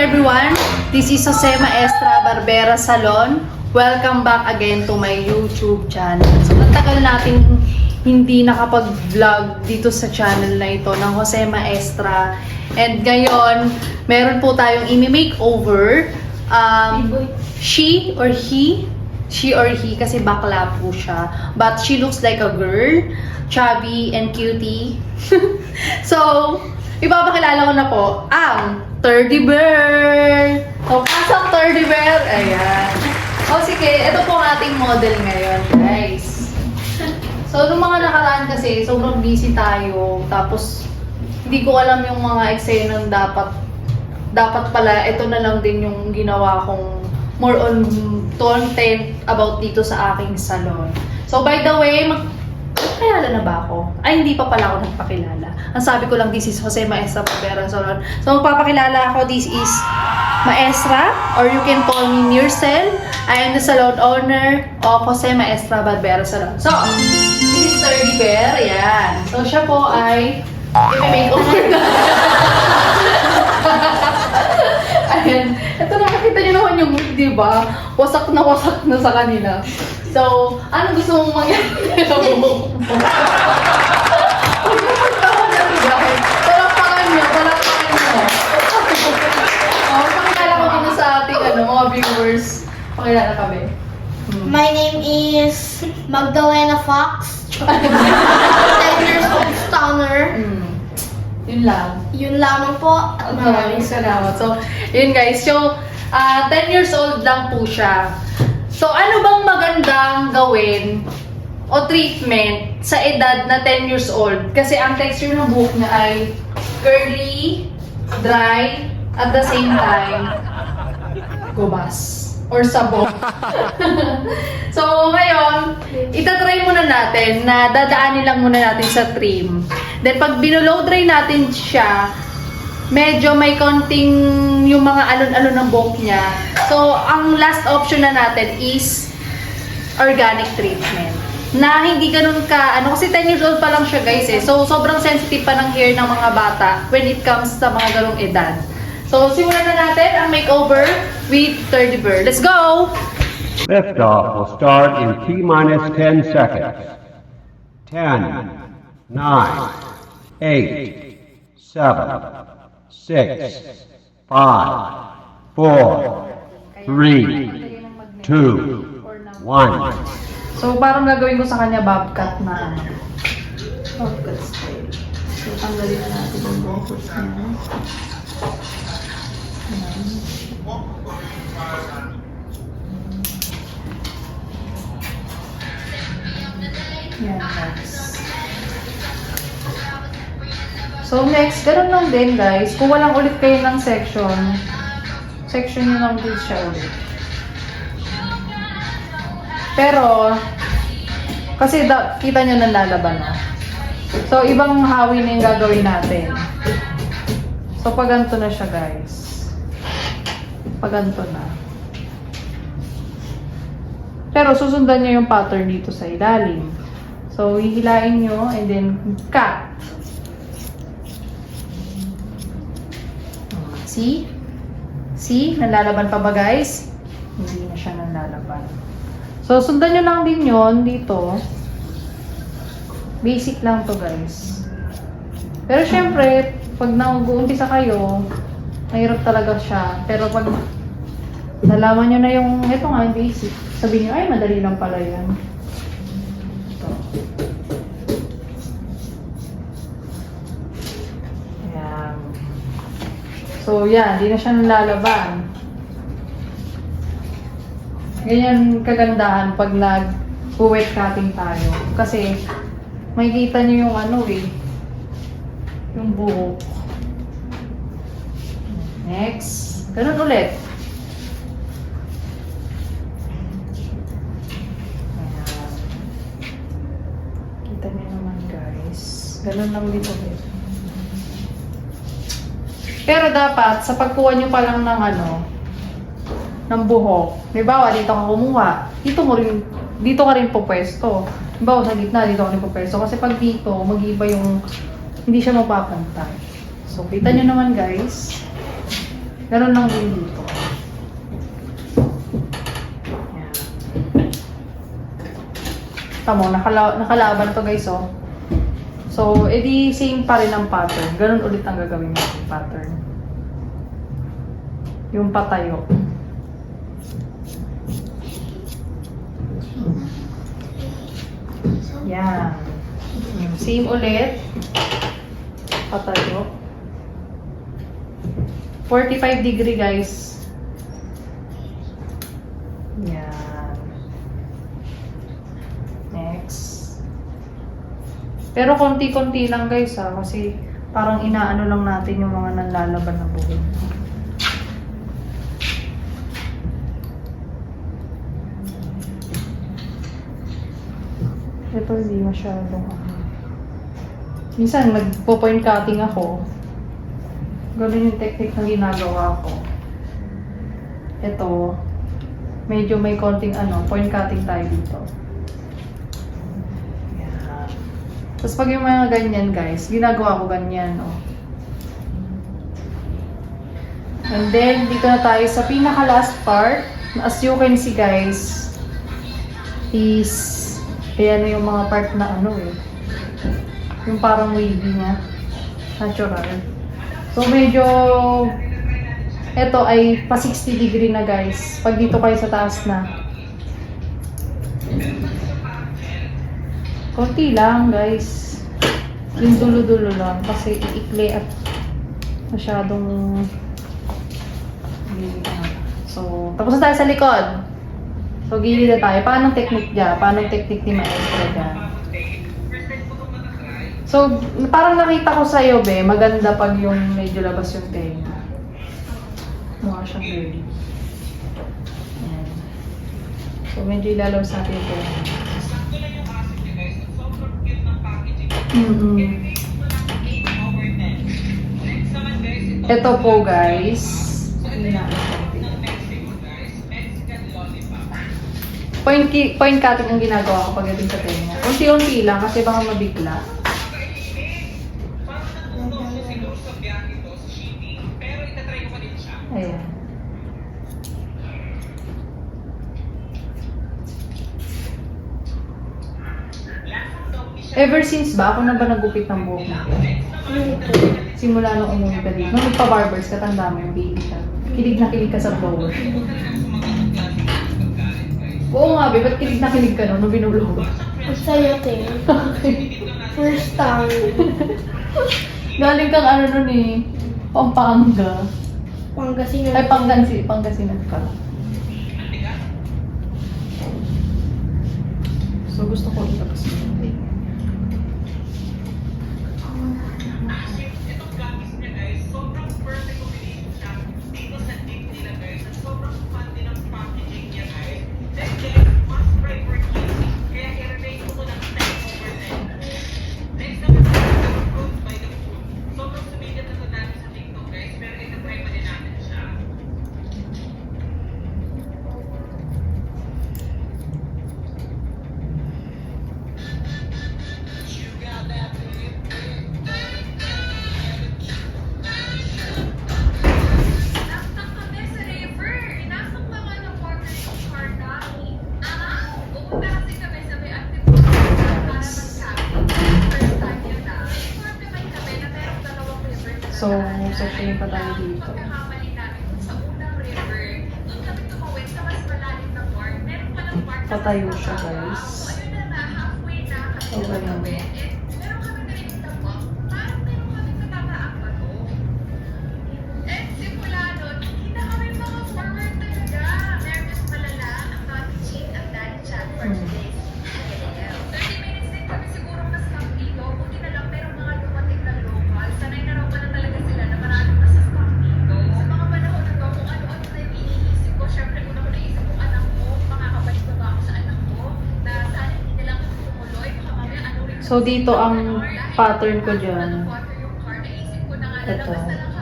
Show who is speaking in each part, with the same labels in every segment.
Speaker 1: everyone, this is Jose Maestra Barbera Salon. Welcome back again to my YouTube channel. So, natagal natin hindi nakapag-vlog dito sa channel na ito ng Jose Maestra. And ngayon, meron po tayong imi-makeover. She or he, kasi bakla po siya. But she looks like a girl, chubby and cutie. So, ipapakilala ko na po ang Teddy Bear! So, pasok Teddy Bear! Ayan. O sige, ito po ang ating model ngayon, guys. So, nung mga nakaraan kasi, sobrang busy tayo. Tapos, hindi ko alam yung mga eksena dapat pala, ito na lang din yung ginawa kong more on content about dito sa aking salon. So, by the way, kilala na ba ako? Ay, hindi pa pala ako nagpakilala. Ang sabi ko lang, this is Jose Maestra Barbera Salon. So, magpapakilala ako, this is Maestra, or you can call me Mircel. I am the salon owner of Jose Maestra Barbera Salon. So, this is Teddy Bear. Ayan. So, siya po ay i-makeover na. Ayan. Ito na, nakita niyo naman yung wig, di ba? Wasak na sa kanila. So, ano gusto mong mangyari? Palakpakan niyo. Pakilala ko dito sa ating mga viewers. Pakilala kami.
Speaker 2: My name is Magdalena Fox. 10 years old stunner.
Speaker 1: Yun lang.
Speaker 2: Yun lamang po. At
Speaker 1: Maraming salamat. So, yun guys. So, 10 years old lang po siya. So, ano bang magandang gawin o treatment sa edad na 10 years old? Kasi ang texture ng buhok niya ay curly, dry, at the same time, gubas or sabog. So, ngayon, itatry muna natin na dadaanin lang muna natin sa trim. Then, pag binulow dry natin siya, medyo may konting yung mga alon-alon ng buhok niya. So, ang last option na natin is organic treatment. Na hindi ganun ka, kasi 10 years old pa lang siya guys eh. So, sobrang sensitive pa ng hair ng mga bata when it comes sa mga ganung edad. So, simulan na natin ang makeover with Teddy Bear. Let's go!
Speaker 3: Liftoff will start in T-minus 10 seconds. 10, 9, 8, 7, 6, 5, 4, 3, 2, 1.
Speaker 1: So, parang gagawin ko sa kanya bobcat na bobcat style. So, tanggalin na natin yung buhok niya. Yan, guys. So, next, ganun lang din, guys. Kung walang ulit kayo ng section nyo lang din siya ulit. Pero, kasi kita nyo nalalaban na. So, ibang hawi na yung gagawin natin. So, pag ganito na siya, guys. Pag ganito na. Pero, susundan nyo yung pattern dito sa ilalim. So, hihilain nyo and then cut. See? See? Nalalaban pa ba, guys? Hindi na siya nalalaban. So, sundan nyo lang din yon dito. Basic lang to, guys. Pero, syempre, pag nag-uumpisa kayo, mahirap talaga siya. Pero, pag nalaman nyo na yung, ito nga, yung basic, sabihin nyo, ay, madali lang pala yan. Ito. Ayan. So, yan. Di na siya nalalaban. Ganyan kagandahan pag nag-wet cutting tayo. Kasi, makikita nyo yung yung buhok. Next. Ganun ulit. Ayan. Kita nyo naman, guys. Ganun lang dito ulit. Pero dapat, sa pagkuha nyo pa lang ng ng buhok. Halimbawa, dito ka kumuha. Dito ka rin pupwesto. Halimbawa, sa gitna, dito ka rin pupwesto. Kasi pag dito, mag-iba yung, hindi siya mapapantay. So, kita nyo naman, guys. Ganun lang din dito. Yan. Tamo, nakalaban to guys, oh. So, edi same pa rin ang pattern. Ganun ulit ang gagawin natin pattern. Yung patayo. Yan. Same ulit. Patayo. 45 degree guys. Yan. Next. Pero konti-konti lang guys ha. Kasi parang inaano lang natin yung mga nanlalaban na buhok. Ito hindi masyadong minsan nagpo-point cutting ako. Ganun yung technique na ginagawa ko. Ito, medyo may konting point cutting tayo dito. Yan. Tapos pag yung mga ganyan guys, ginagawa ko ganyan, oh. And then, dito na tayo sa pinaka-last part. As you can see guys, is ayan na yung mga part na yung parang wavy niya. Natural. So, medyo ito ay pa 60 degree na guys. Pag dito kayo sa taas na. Konti lang guys. Yung dulo-dulo lang. Kasi iikli at masyadong so, tapos na tayo sa likod. So, gilid na tayo. Paano technique niya? Paano technique ni Maestra dyan? So, parang nakita ko sa'yo, be, maganda pag yung medyo labas yung tenga. Mukha siyang girly. Ayan. So, medyo ilalabas natin yung tenga. Ito po, guys. Point cutting ang ginagawa ko pagdating sa tenga. Unti-unti lang kasi baka mabigla. Ayan. Ever since ba? Ako na ba nagupit ng buhok mo? Simula nung umuwi ka dito. Nung nagpa-barbers ka, tanda mo yung baby ka. Kilig na kilig ka sa blower. Oo nga, be. Ba't kilig na kilig ka nung binublower?
Speaker 2: Ang saya, te. First time.
Speaker 1: Galing kang nun eh. Pampanga.
Speaker 2: Pangasinan.
Speaker 1: Ay, Pangasinan ka. So, gusto ko itapos yun. So, section pa tayo dito. Patayo siya, guys. So, ganyan. So, dito ang pattern ko dyan. Ito.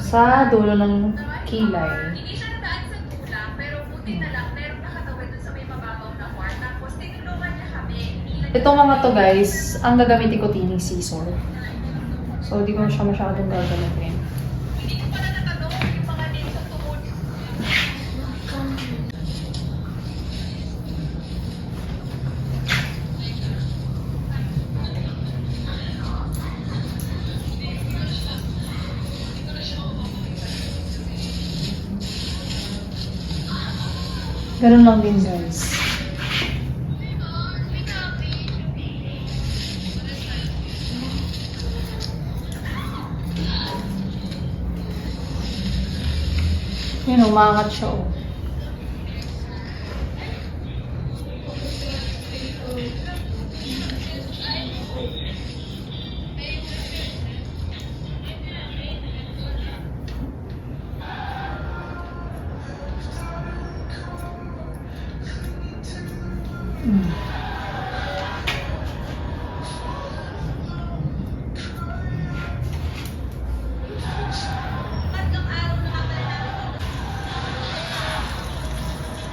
Speaker 1: Sa dulo ng kilay. Itong mga to guys, ang gagamitin ko tining scissor. So, di ko siya masyadong gagamitin. Ganun lang din, guys. Yan, umangat siya, oh.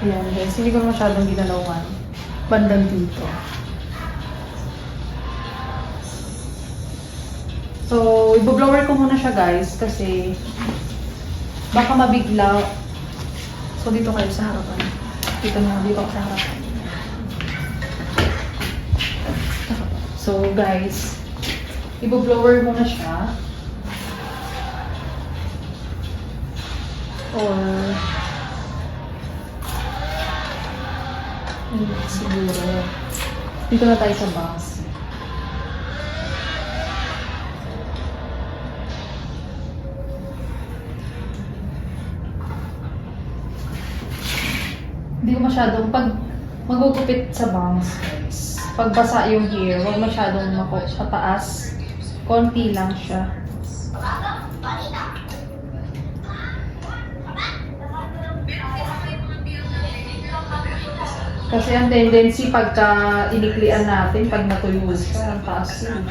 Speaker 1: Ayan guys, hindi ko masyadong ginalawan. Bandang dito. So, i-blower ko muna siya guys kasi baka mabigla. So, dito kayo sa harapan. Dito ako sa harapan. So, guys, i-blower muna siya. Or siguro dito na tayo sa box. Hindi ko masyadong pag magugupit sa bangs guys, pag basa yung hair, huwag masyadong pataas, konti lang siya. Kasi ang tendency pagka iniklian natin, pag natuyo siya, ang taas yun.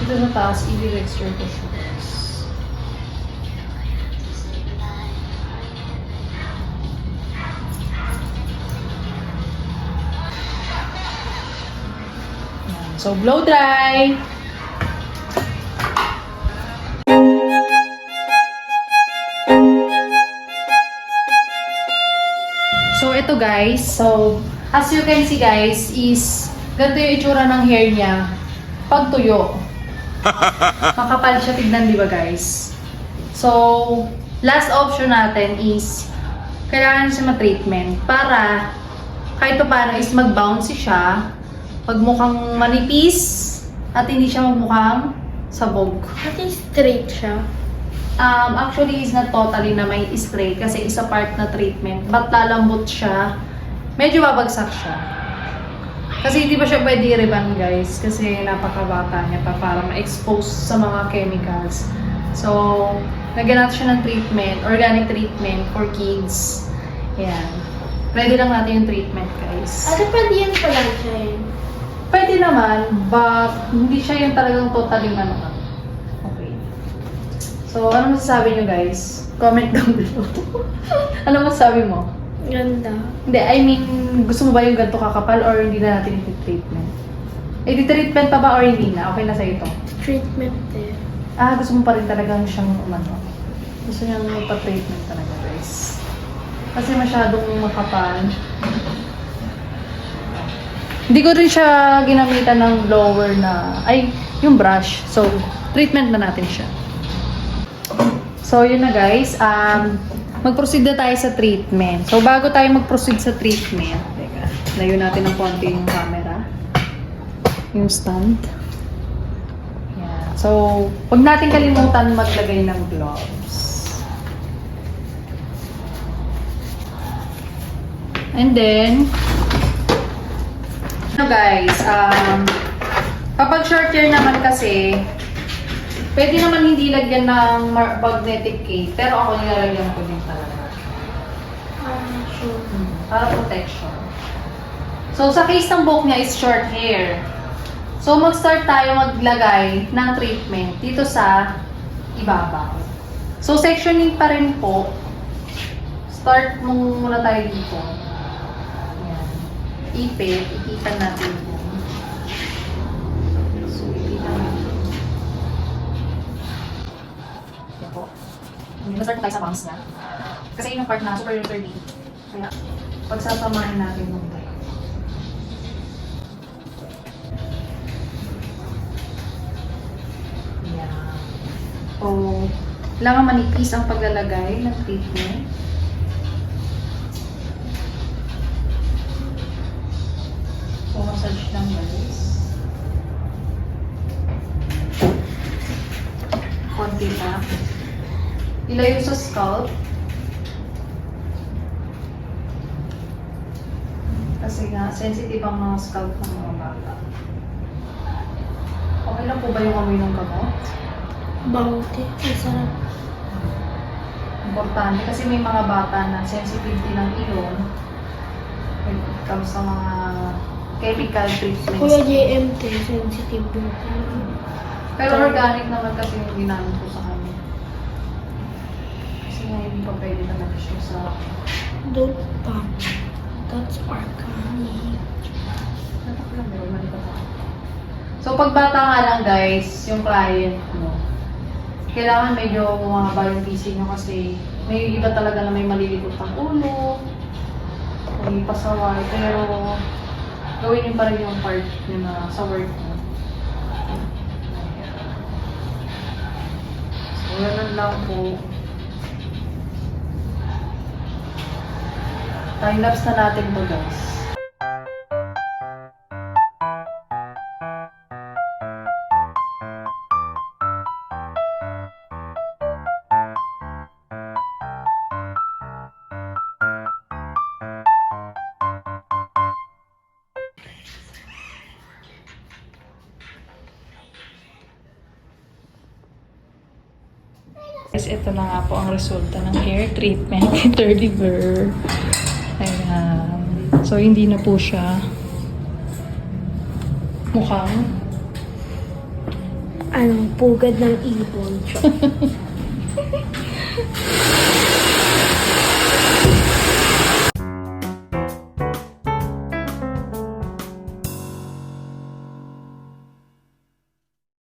Speaker 1: Dito sa taas, i-texture ko siya guys. Yan. So, blow dry! So, ito guys. So, as you can see guys, is ganito yung itsura ng hair niya pag tuyo. Makapal siya tignan, di ba guys? So, last option natin is kailangan siya ma-treatment para kahit pa paano is mag-bouncy siya, magmukhang manipis, at hindi siya magmukhang sabog.
Speaker 2: Pati straight siya.
Speaker 1: Actually, is not totally na may straight kasi isa part na treatment. But lalambot siya, medyo babagsak siya. Kasi hindi pa siya pwede i-reband guys kasi napakabata niya pa para ma-expose sa mga chemicals. So, lagyan natin siya ng treatment, organic treatment for kids. Ayan. Pwede lang natin yung treatment guys.
Speaker 2: Ate, pwede yan pala siya yun.
Speaker 1: Pwede naman, but hindi siya yung talagang totally ano. Okay. So, ano masasabi nyo guys? Comment down below. Ano masasabi mo?
Speaker 2: Ganda.
Speaker 1: Hindi, I mean, gusto mo ba yung ganito kakapal or hindi na natin i-treatment? I-treatment pa ba or hindi na? Okay na sa'yo ito?
Speaker 2: Treatment eh.
Speaker 1: Gusto mo pa rin talagang siyang umano. Gusto niyang magpa-treatment talaga, guys. Kasi masyadong makapal. Hindi ko rin siya ginamitan ng blower na, yung brush. So, treatment na natin siya. So, yun na guys. Mag-proceed na tayo sa treatment. So, bago tayo mag-proceed sa treatment, teka, layo natin ng konti yung camera. Yung stand. Yan. So, huwag natin kalimutan maglagay ng gloves. And then, guys, kapag short hair naman kasi, pwede naman hindi lagyan ng magnetic tape, pero ako nilalagyan ko din talaga.
Speaker 2: Sure.
Speaker 1: Para protection. So, sa case ng buhok niya is short hair. So, mag-start tayo maglagay ng treatment dito sa ibabaw. So, sectioning pa rin po. Start muna tayo dito. Ayan. Ipit. Ipitan natin yan. So, ipitan natin. Yan po. Start tayo sa palms niya. Kasi yun yung part na super curvy. Kaya, pagsasamahin natin yung tayo. Ayan. So, kailangan manipis ang paglalagay ng treatment. So, massage lang guys. Konti pa. Ilayo sa scalp. Kasi nga, sensitive ang mga scalp ng mga bata. Okay lang po ba yung amoy ng gamot?
Speaker 2: Bangti. Ang sarap.
Speaker 1: Importante kasi may mga bata na sensitive din ng ilong when it comes sa mga chemical treatments.
Speaker 2: Kuya JMT, sensitive yung
Speaker 1: Pero organic naman kasi yung ginamit ko sa kanya. Kasi nga hindi pa pwede naman siya sa...
Speaker 2: Don't pump. That's organic.
Speaker 1: Natak lang, pero mali pa tayo. So pag bata nga lang guys, yung client mo, kailangan medyo mahaba yung PC nyo kasi may iba talaga na may malilikot ang ulo, may pasaway, pero gawin nyo pa rin yung part nyo na sa work nyo. So, ganun lang po. Time-lapse na natin po guys.
Speaker 4: Guys, ito na nga po ang resulta ng hair treatment ni Teddy Bear. Ayan. So, hindi na po siya mukhang
Speaker 2: Anong pugad ng ibon.